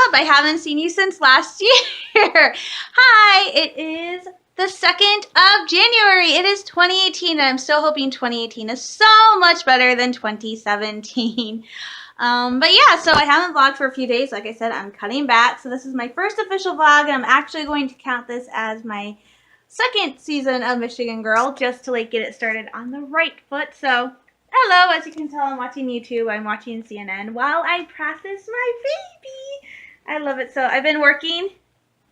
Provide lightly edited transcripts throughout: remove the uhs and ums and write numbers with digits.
up? I haven't seen you since last year. Hi, it is the 2nd of January. It is 2018, and I'm still hoping 2018 is so much better than 2017. But yeah, so I haven't vlogged for a few days. Like I said, I'm cutting back. So this is my first official vlog, and I'm actually going to count this as my second season of Michigan Girl, just to like get it started on the right foot. So hello, as you can tell, I'm watching YouTube. I'm watching CNN while I practice my baby. I love it. So I've been working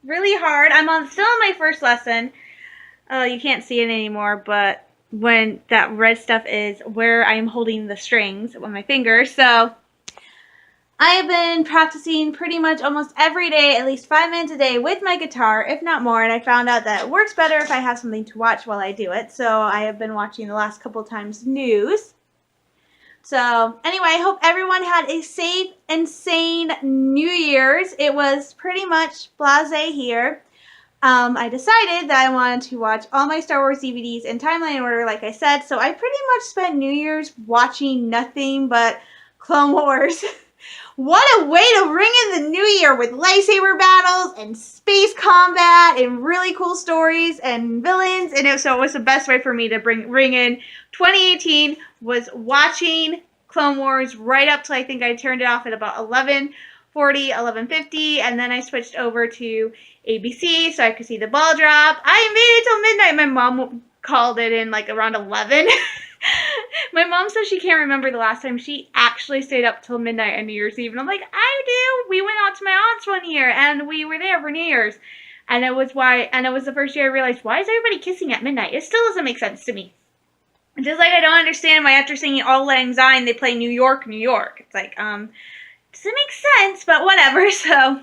really hard. Still on my first lesson. You can't see it anymore, but when that red stuff is where I'm holding the strings with my fingers. So I have been practicing pretty much almost every day, at least 5 minutes a day with my guitar, if not more, and I found out that it works better if I have something to watch while I do it. So I have been watching the last couple times news. So anyway, I hope everyone had a safe and sane New Year's. It was pretty much blasé here. I decided that I wanted to watch all my Star Wars DVDs in timeline order, like I said, so I pretty much spent New Year's watching nothing but Clone Wars. What a way to ring in the new year with lightsaber battles and space combat and really cool stories and villains. And so it was the best way for me to ring in 2018 was watching Clone Wars right up till I think I turned it off at about 11:40, 11:50, and then I switched over to ABC so I could see the ball drop. I made it till midnight. My mom called it in like around 11. My mom says she can't remember the last time she actually stayed up till midnight on New Year's Eve. And I'm like, I do. We went out to my aunt's one year and we were there for New Year's. And it was the first year I realized, why is everybody kissing at midnight? It still doesn't make sense to me. Just like I don't understand why after singing Auld Lang Syne they play New York, New York. It's like, doesn't make sense, but whatever. So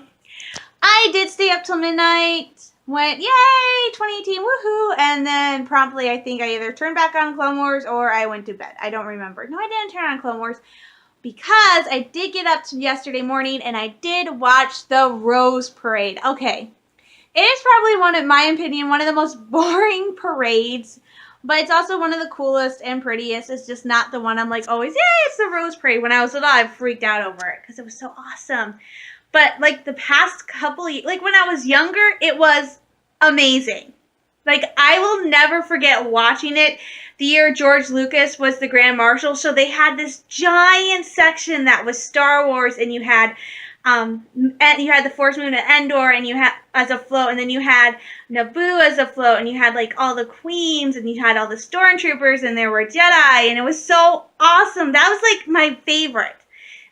I did stay up till midnight. Went, yay, 2018, woohoo, and then promptly I think I either turned back on Clone Wars or I went to bed. I don't remember. No, I didn't turn on Clone Wars because I did get up to yesterday morning and I did watch the Rose Parade. Okay, it is probably in my opinion, one of the most boring parades, but it's also one of the coolest and prettiest. It's just not the one I'm like always, yay, it's the Rose Parade. When I was little, I freaked out over it because it was so awesome. But, like, the past couple years, like, when I was younger, it was amazing. Like, I will never forget watching it the year George Lucas was the Grand Marshal. So they had this giant section that was Star Wars, and you had the Force Moon at Endor, and you had as a float, and then you had Naboo as a float, and you had, like, all the queens, and you had all the stormtroopers, and there were Jedi, and it was so awesome. That was, like, my favorite.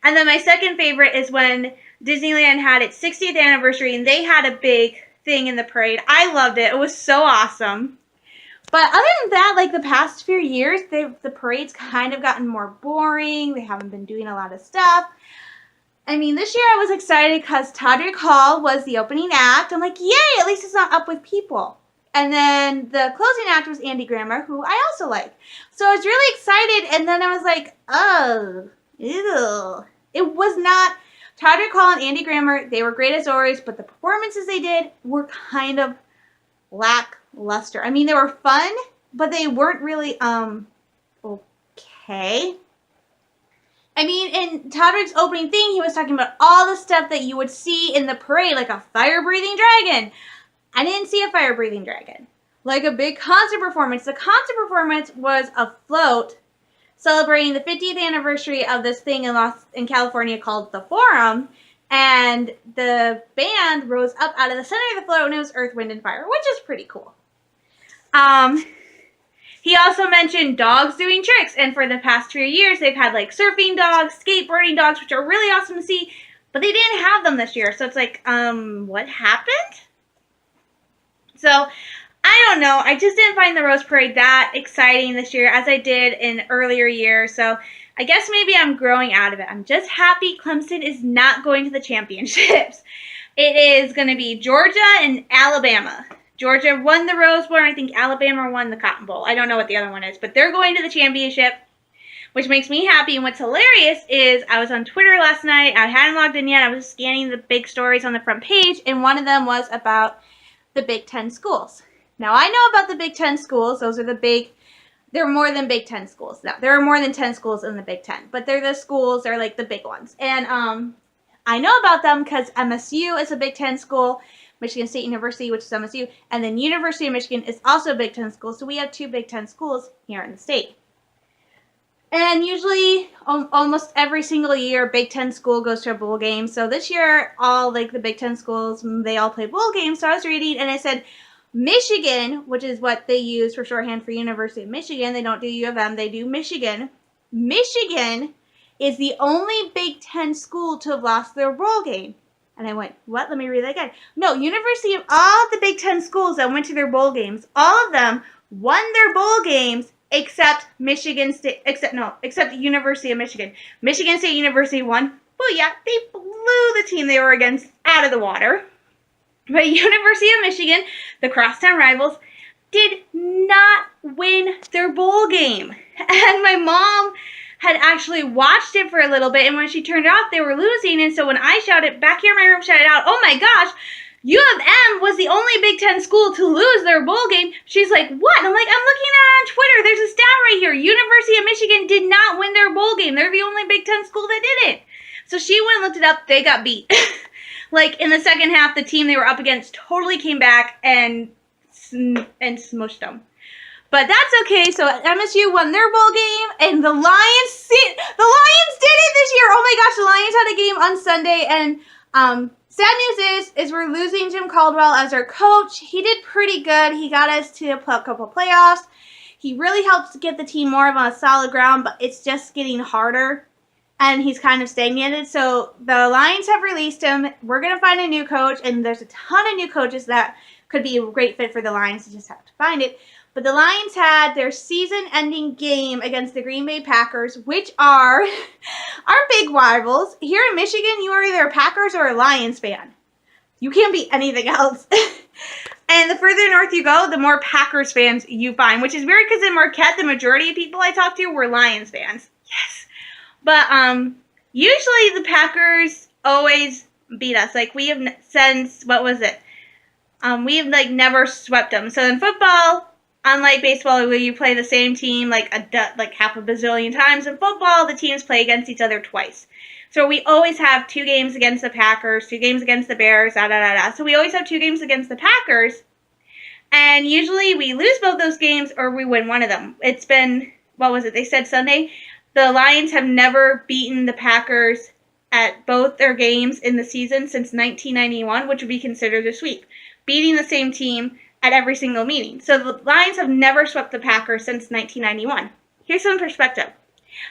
And then my second favorite is when Disneyland had its 60th anniversary, and they had a big thing in the parade. I loved it. It was so awesome. But other than that, like the past few years, the parade's kind of gotten more boring. They haven't been doing a lot of stuff. I mean, this year I was excited because Todrick Hall was the opening act. I'm like, yay, at least it's not up with people. And then the closing act was Andy Grammer, who I also like. So I was really excited, and then I was like, oh, ew. It was not... Todrick Hall and Andy Grammer, they were great as always, but the performances they did were kind of lackluster. I mean, they were fun, but they weren't really, okay. I mean, in Todrick's opening thing, he was talking about all the stuff that you would see in the parade, like a fire-breathing dragon. I didn't see a fire-breathing dragon. Like a big concert performance. The concert performance was a float celebrating the 50th anniversary of this thing in California called The Forum, and the band rose up out of the center of the float, and it was Earth, Wind, and Fire, which is pretty cool. He also mentioned dogs doing tricks, and for the past 3 years, they've had, like, surfing dogs, skateboarding dogs, which are really awesome to see, but they didn't have them this year, so it's like, what happened? So, I don't know. I just didn't find the Rose Parade that exciting this year as I did in earlier years. So I guess maybe I'm growing out of it. I'm just happy Clemson is not going to the championships. It is going to be Georgia and Alabama. Georgia won the Rose Bowl, and I think Alabama won the Cotton Bowl. I don't know what the other one is, but they're going to the championship, which makes me happy. And what's hilarious is I was on Twitter last night. I hadn't logged in yet. I was scanning the big stories on the front page, and one of them was about the Big Ten schools. Now, I know about the Big Ten schools. Those are there are more than Big Ten schools. Now, there are more than 10 schools in the Big Ten, but they're the schools, they're like the big ones. And I know about them because MSU is a Big Ten school, Michigan State University, which is MSU, and then University of Michigan is also a Big Ten school. So we have 2 Big Ten schools here in the state. And usually, almost every single year, Big Ten school goes to a bowl game. So this year, all the Big Ten schools, they all play bowl games. So I was reading, and it said Michigan, which is what they use for shorthand for University of Michigan. They don't do U of M, they do Michigan. Michigan is the only Big Ten school to have lost their bowl game. And I went, what? Let me read that again. No, University of all the Big Ten schools that went to their bowl games, all of them won their bowl games except Michigan State, except the University of Michigan. Michigan State University won. Well, yeah, they blew the team they were against out of the water. But University of Michigan, the crosstown rivals, did not win their bowl game. And my mom had actually watched it for a little bit, and when she turned it off, they were losing. And so when I shouted, back here in my room, shouted out, oh my gosh, U of M was the only Big Ten school to lose their bowl game. She's like, what? And I'm like, I'm looking at it on Twitter. There's a stat right here. University of Michigan did not win their bowl game. They're the only Big Ten school that didn't. So she went and looked it up. They got beat. In the second half, the team they were up against totally came back and smushed them. But that's okay. So MSU won their bowl game, and the Lions did it this year. Oh my gosh, the Lions had a game on Sunday, and sad news is we're losing Jim Caldwell as our coach. He did pretty good. He got us to a couple playoffs. He really helped get the team more of on a solid ground, but it's just getting harder, and he's kind of stagnated. So the Lions have released him. We're going to find a new coach, and there's a ton of new coaches that could be a great fit for the Lions. You just have to find it. But the Lions had their season-ending game against the Green Bay Packers, which are our big rivals. Here in Michigan, you are either a Packers or a Lions fan. You can't be anything else. And the further north you go, the more Packers fans you find, which is weird because in Marquette, the majority of people I talked to were Lions fans. Yes. But usually the Packers always beat us. We have since, what was it? We have never swept them. So in football, unlike baseball, where you play the same team half a bazillion times, in football, the teams play against each other twice. So we always have 2 games against the Packers, 2 games against the Bears, So we always have 2 games against the Packers. And usually we lose both those games or we win one of them. It's been, what was it? They said Sunday. The Lions have never beaten the Packers at both their games in the season since 1991, which would be considered a sweep. Beating the same team at every single meeting. So the Lions have never swept the Packers since 1991. Here's some perspective.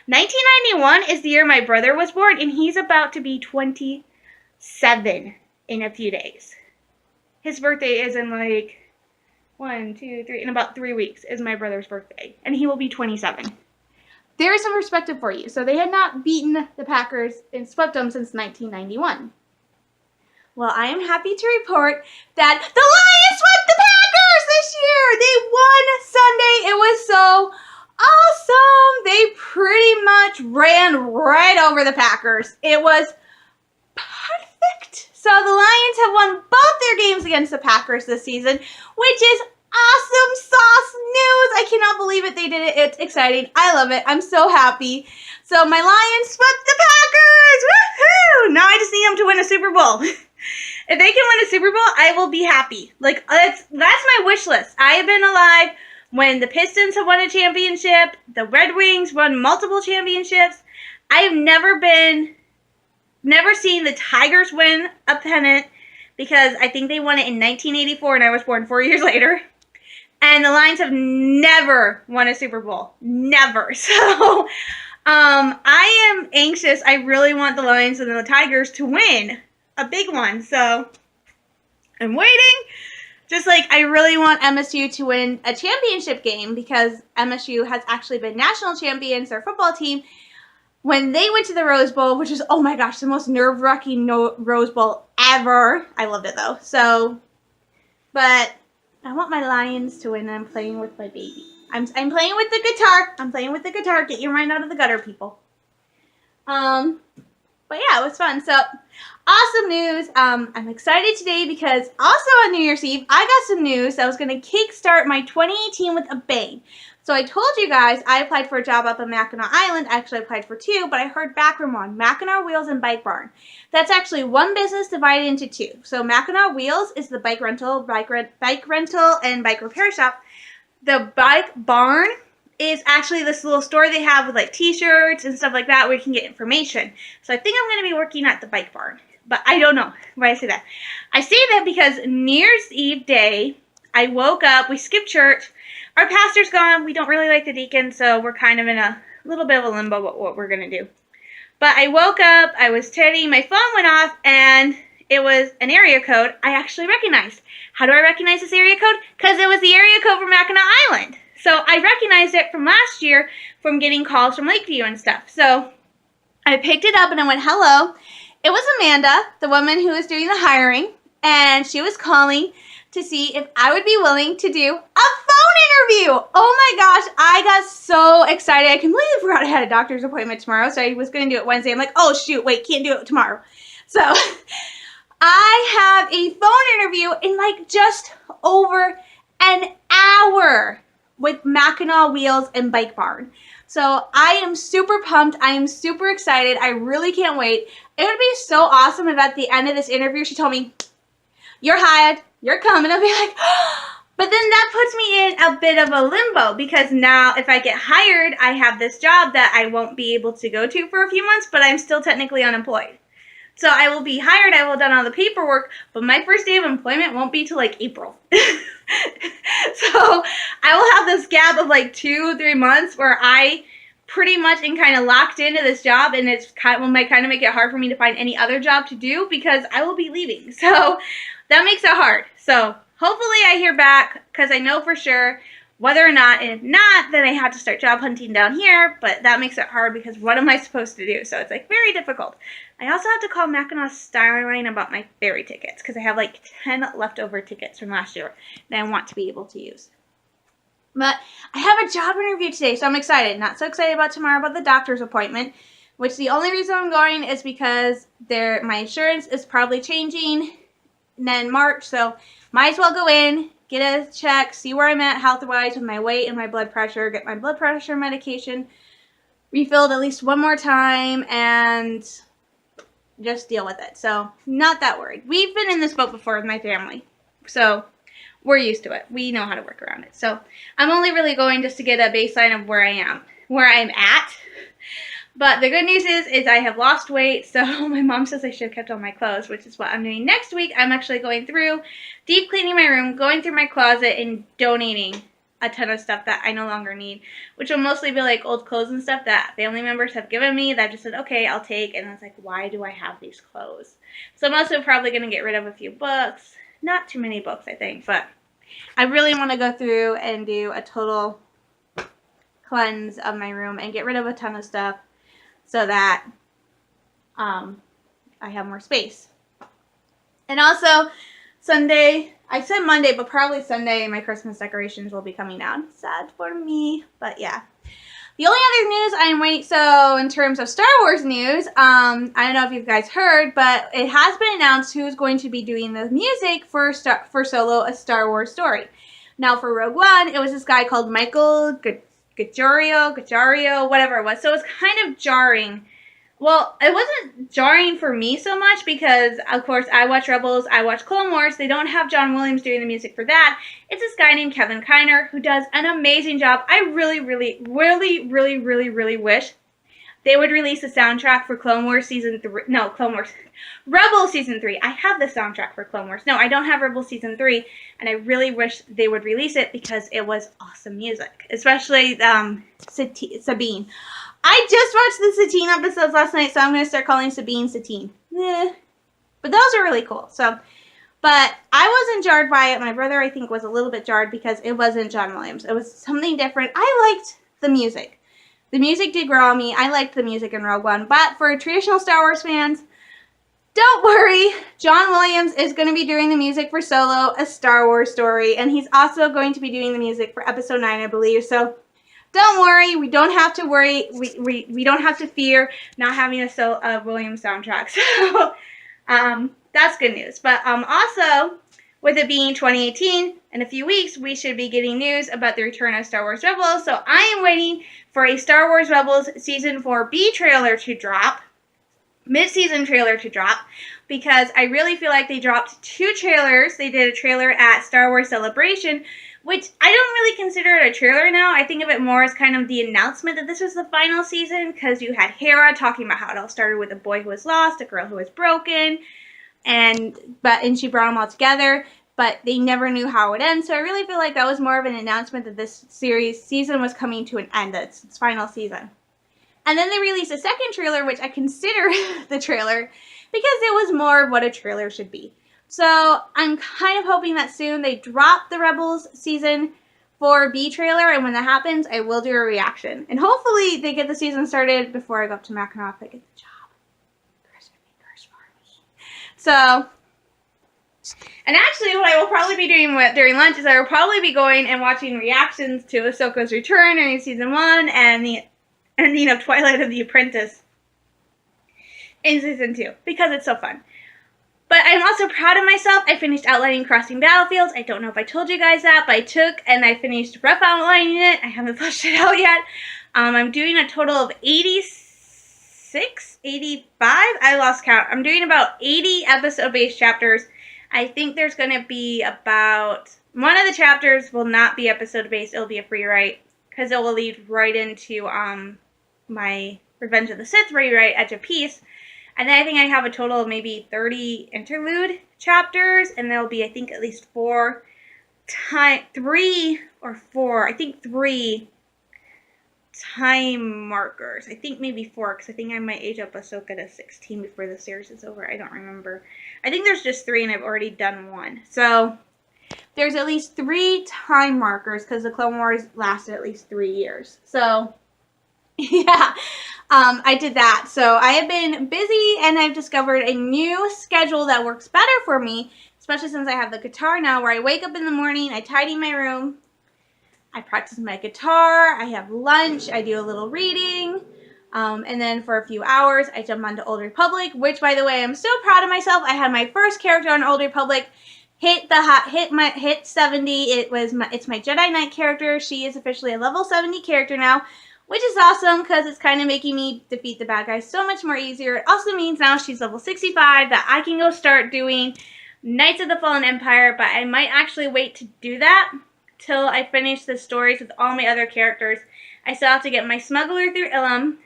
1991 is the year my brother was born, and he's about to be 27 in a few days. His birthday is in in about 3 weeks is my brother's birthday, and he will be 27. There is some perspective for you. So they had not beaten the Packers and swept them since 1991. Well, I am happy to report that the Lions swept the Packers this year. They won Sunday. It was so awesome. They pretty much ran right over the Packers. It was perfect. So the Lions have won both their games against the Packers this season, which is awesome sauce news. I cannot believe it. They did it. It's exciting. I love it. I'm so happy. So my Lions swept the Packers. Woohoo! Now I just need them to win a Super Bowl. If they can win a Super Bowl, I will be happy. That's my wish list. I have been alive when the Pistons have won a championship, the Red Wings won multiple championships. I have never seen the Tigers win a pennant because I think they won it in 1984 and I was born 4 years later. And the Lions have never won a Super Bowl. Never. So I am anxious. I really want the Lions and the Tigers to win a big one. So I'm waiting. Just I really want MSU to win a championship game because MSU has actually been national champions, their football team, when they went to the Rose Bowl, which is, oh my gosh, the most nerve-wracking Rose Bowl ever. I loved it though. So, but I want my Lions to win, and I'm playing with my baby. I'm playing with the guitar. I'm playing with the guitar. Get your mind out of the gutter, people. But yeah, it was fun. So, awesome news. I'm excited today because also on New Year's Eve, I got some news that was going to kickstart my 2018 with a bang. So I told you guys I applied for a job up in Mackinac Island. Actually, I applied for 2, but I heard back from one. Mackinac Wheels and Bike Barn. That's actually one business divided into 2. So Mackinac Wheels is the bike rental, and bike repair shop. The Bike Barn is actually this little store they have with like t-shirts and stuff like that where you can get information. So I think I'm going to be working at the Bike Barn. But I don't know why I say that. I say that because New Year's Eve day, I woke up, we skipped church. Our pastor's gone. We don't really like the deacon, so we're kind of in a little bit of a limbo about what we're going to do. But I woke up, I was studying, my phone went off, and it was an area code I actually recognized. How do I recognize this area code? Because it was the area code from Mackinac Island. So I recognized it from last year from getting calls from Lakeview and stuff. So I picked it up and I went, hello. It was Amanda, the woman who was doing the hiring, and she was calling to see if I would be willing to do a phone interview. Oh my gosh, I got so excited. I completely forgot I had a doctor's appointment tomorrow, so I was going to do it Wednesday. I'm like, oh shoot, wait, can't do it tomorrow. So I have a phone interview in like just over an hour with Mackinac Wheels and Bike Barn. So I am super pumped. I am super excited. I really can't wait. It would be so awesome if at the end of this interview she told me, you're hired, you're coming. I'll be like, but then that puts me in a bit of a limbo because now if I get hired, I have this job that I won't be able to go to for a few months, but I'm still technically unemployed. So I will be hired, I will have done all the paperwork, but my first day of employment won't be till like April. So I will have this gap of like 2-3 months where I pretty much am kind of locked into this job, and it's might kind of make it hard for me to find any other job to do because I will be leaving. So that makes it hard. So hopefully I hear back because I know for sure whether or not, and if not, then I have to start job hunting down here, but that makes it hard because what am I supposed to do? So it's like very difficult. I also have to call Mackinac Skyline about my ferry tickets because I have like 10 leftover tickets from last year that I want to be able to use. But I have a job interview today, so I'm excited. Not so excited about tomorrow about the doctor's appointment, which the only reason I'm going is because my insurance is probably changing in March, so might as well go in, get a check, see where I'm at health-wise with my weight and my blood pressure, get my blood pressure medication refilled at least one more time, and just deal with it. So not that worried. We've been in this boat before with my family, so we're used to it. We know how to work around it. So I'm only really going just to get a baseline of where I'm at. But the good news is I have lost weight, so my mom says I should have kept all my clothes, which is what I'm doing next week. I'm actually going through, deep cleaning my room, going through my closet, and donating a ton of stuff that I no longer need, which will mostly be like old clothes and stuff that family members have given me that I just said, okay, I'll take, and I was like, why do I have these clothes? So I'm also probably going to get rid of a few books. Not too many books, I think, but I really want to go through and do a total cleanse of my room and get rid of a ton of stuff so that I have more space. And also, Sunday, I said Monday, but probably Sunday, my Christmas decorations will be coming down. Sad for me, but yeah. The only other news I'm waiting, so in terms of Star Wars news, I don't know if you guys heard, but it has been announced who's going to be doing the music for Solo, A Star Wars Story. Now for Rogue One, it was this guy called Michael Giario, whatever it was. So it was kind of jarring. Well, it wasn't jarring for me so much because, of course, I watch Rebels, I watch Clone Wars. They don't have John Williams doing the music for that. It's this guy named Kevin Kiner who does an amazing job. I really wish they would release a soundtrack for Clone Wars Season 3. No, Clone Wars. Rebels Season 3. I have the soundtrack for Clone Wars. No, I don't have Rebels Season 3, and I really wish they would release it because it was awesome music, especially Sabine. I just watched the Satine episodes last night, so I'm going to start calling Sabine Satine. But those are really cool. So, but I wasn't jarred by it. My brother, I think, was a little bit jarred because it wasn't John Williams. It was something different. I liked the music. The music did grow on me. I liked the music in Rogue One. But for traditional Star Wars fans, don't worry. John Williams is going to be doing the music for Solo, A Star Wars Story. And he's also going to be doing the music for Episode 9, I believe. So don't worry. We don't have to worry. We don't have to fear not having a Williams soundtrack. So that's good news. But also, with it being 2018, in a few weeks, we should be getting news about the return of Star Wars Rebels. So I am waiting for a Star Wars Rebels Season 4B trailer to drop, mid-season trailer to drop, because I really feel like they dropped 2 trailers. They did a trailer at Star Wars Celebration, which I don't really consider it a trailer now. I think of it more as kind of the announcement that this was the final season, because you had Hera talking about how it all started with a boy who was lost, a girl who was broken, and she brought them all together, but they never knew how it would end. So I really feel like that was more of an announcement that this season was coming to an end, that's its final season. And then they released a second trailer, which I consider the trailer, because it was more of what a trailer should be. So I'm kind of hoping that soon they drop the Rebels Season 4B trailer, and when that happens, I will do a reaction. And hopefully they get the season started before I go up to Mackinac if I get the job. So, and actually what I will probably be doing during lunch is I will probably be going and watching reactions to Ahsoka's return during Season 1 and the ending of Twilight of the Apprentice in Season 2, because it's so fun. But I'm also proud of myself. I finished outlining Crossing Battlefields. I don't know if I told you guys that, but I finished rough outlining it. I haven't fleshed it out yet. I'm doing a total of 85. I lost count. I'm doing about 80 episode-based chapters. I think there's going to be about... one of the chapters will not be episode-based. It'll be a free write, because it will lead right into my Revenge of the Sith rewrite, Edge of Peace. And then I think I have a total of maybe 30 interlude chapters, and there'll be, I think, at least 3 time markers. I think maybe 4, because I think I might age up Ahsoka to 16 before the series is over. I don't remember. I think there's just 3, and I've already done 1. So there's at least 3 time markers, because the Clone Wars lasted at least 3 years. So, yeah. I did that. So I have been busy, and I've discovered a new schedule that works better for me, especially since I have the guitar now, where I wake up in the morning, I tidy my room, I practice my guitar, I have lunch, I do a little reading, and then for a few hours, I jump onto Old Republic, which, by the way, I'm so proud of myself. I had my first character on Old Republic hit 70. It's my Jedi Knight character. She is officially a level 70 character now, which is awesome, because it's kind of making me defeat the bad guys so much more easier. It also means now she's level 65, that I can go start doing Knights of the Fallen Empire, but I might actually wait to do that till I finish the stories with all my other characters. I still have to get my smuggler through Ilum.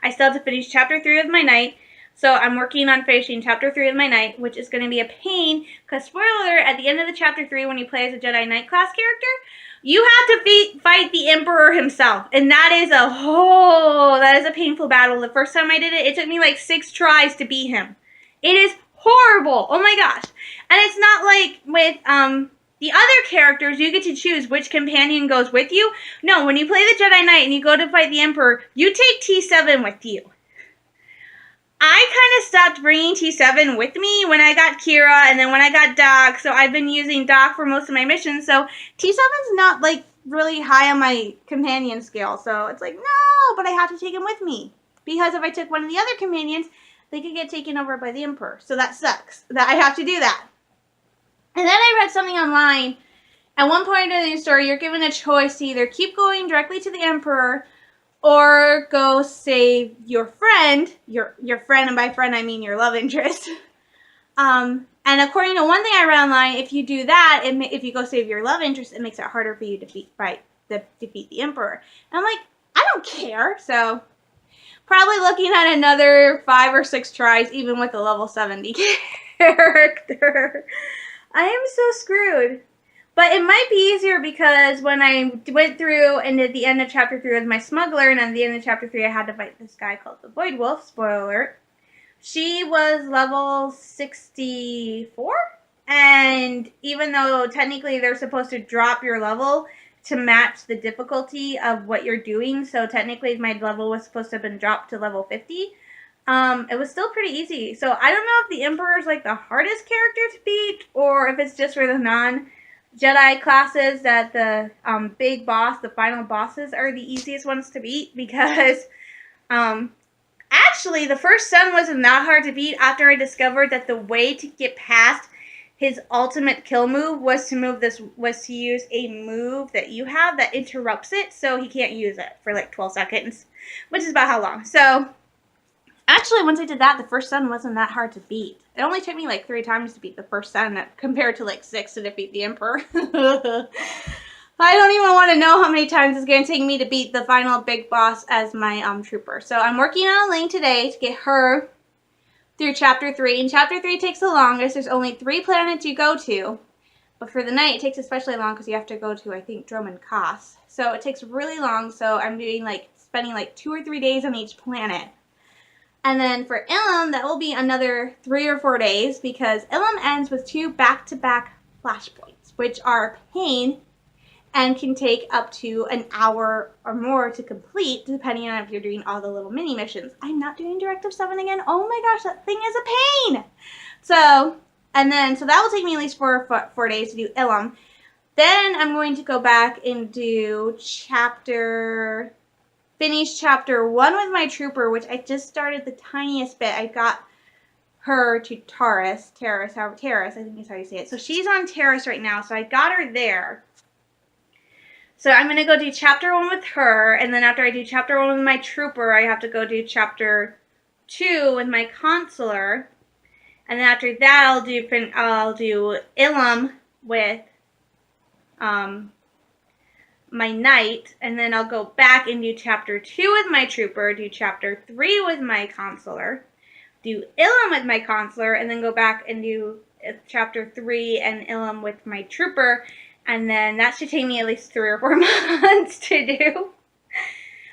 I still have to finish Chapter 3 with my Knight, so I'm working on finishing Chapter 3 with my Knight, which is going to be a pain, because spoiler alert, at the end of the Chapter 3, when you play as a Jedi Knight class character, you have to fight the Emperor himself, and that is a painful battle. The first time I did it, it took me like 6 tries to beat him. It is horrible. Oh my gosh. And it's not like with the other characters, you get to choose which companion goes with you. No, when you play the Jedi Knight and you go to fight the Emperor, you take T7 with you. I kind of stopped bringing T7 with me when I got Kira, and then when I got Doc, so I've been using Doc for most of my missions, so T7's not, like, really high on my companion scale, so it's like, no, but I have to take him with me, because if I took one of the other companions, they could get taken over by the Emperor, so that sucks, that I have to do that. And then I read something online. At one point in the story, you're given a choice to either keep going directly to the Emperor, or go save your friend, your friend, and by friend I mean your love interest. And according to one thing I read online, if you do that, if you go save your love interest, it makes it harder for you to defeat the Emperor. And I'm like, I don't care. So probably looking at another 5 or 6 tries, even with a level 70 character. I am so screwed. But it might be easier, because when I went through and at the end of Chapter 3 with my smuggler, and at the end of Chapter 3 I had to fight this guy called the Void Wolf, spoiler alert, she was level 64, and even though technically they're supposed to drop your level to match the difficulty of what you're doing, so technically my level was supposed to have been dropped to level 50, it was still pretty easy. So I don't know if the Emperor is like the hardest character to beat, or if it's just for the non-Jedi classes that the big boss, the final bosses, are the easiest ones to beat, because actually the first son wasn't that hard to beat after I discovered that the way to get past his ultimate kill move was to use a move that you have that interrupts it, so he can't use it for like 12 seconds, which is about how long. So actually, once I did that, the first sun wasn't that hard to beat. It only took me like 3 times to beat the first sun compared to like 6 to defeat the Emperor. I don't even want to know how many times it's going to take me to beat the final big boss as my trooper. So I'm working on a lane today to get her through Chapter 3. And Chapter 3 takes the longest. There's only 3 planets you go to. But for the night, it takes especially long because you have to go to, I think, Dromund Kaas. So it takes really long. So I'm doing spending like 2 or 3 days on each planet. And then for Ilum, that will be another 3 or 4 days because Ilum ends with 2 back-to-back flashpoints, which are a pain and can take up to an hour or more to complete, depending on if you're doing all the little mini missions. I'm not doing Directive 7 again. Oh my gosh, that thing is a pain! So that will take me at least 4 days to do Ilum. Then I'm going to go back and do finish chapter 1 with my trooper, which I just started the tiniest bit. I got her to Taris, I think is how you say it. So she's on Taris right now, so I got her there. So I'm going to go do chapter 1 with her, and then after I do chapter 1 with my trooper, I have to go do chapter 2 with my consular. And then after that, I'll do Ilum with my knight, and then I'll go back and do chapter 2 with my trooper, do chapter 3 with my consular, do Ilum with my consular, and then go back and do chapter 3 and Ilum with my trooper. And then that should take me at least 3 or 4 months to do.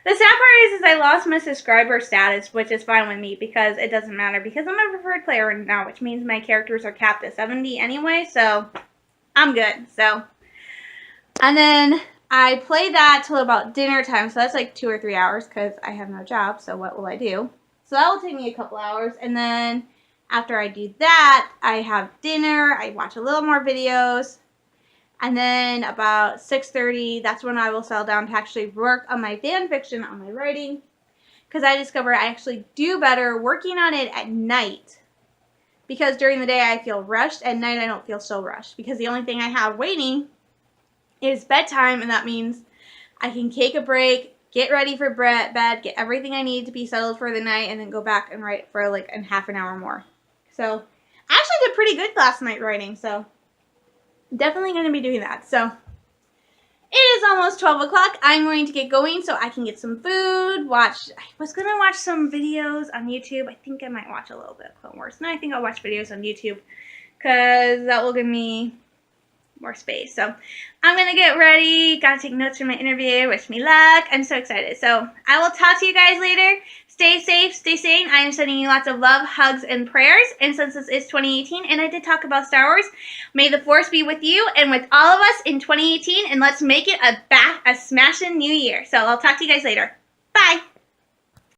The sad part is I lost my subscriber status, which is fine with me because it doesn't matter because I'm a preferred player right now, which means my characters are capped at 70 anyway, so I'm good. So, and then I play that till about dinner time, so that's like 2 or 3 hours because I have no job, so what will I do? So that will take me a couple hours, and then after I do that, I have dinner, I watch a little more videos, and then about 6:30, that's when I will settle down to actually work on my fan fiction, on my writing, because I discovered I actually do better working on it at night, because during the day I feel rushed, at night I don't feel so rushed, because the only thing I have waiting is bedtime, and that means I can take a break, get ready for bed, get everything I need to be settled for the night, and then go back and write for like half an hour more. So I actually did pretty good last night writing, so definitely going to be doing that. So it is almost 12 o'clock. I'm going to get going so I can get some food, I was going to watch some videos on YouTube. I think I might watch a little bit of Clone Wars. No, I think I'll watch videos on YouTube because that will give me more space. So I'm going to get ready. Got to take notes for my interview. Wish me luck. I'm so excited. So I will talk to you guys later. Stay safe, stay sane. I am sending you lots of love, hugs, and prayers. And since this is 2018 and I did talk about Star Wars, may the Force be with you and with all of us in 2018. And let's make it a smashing new year. So I'll talk to you guys later.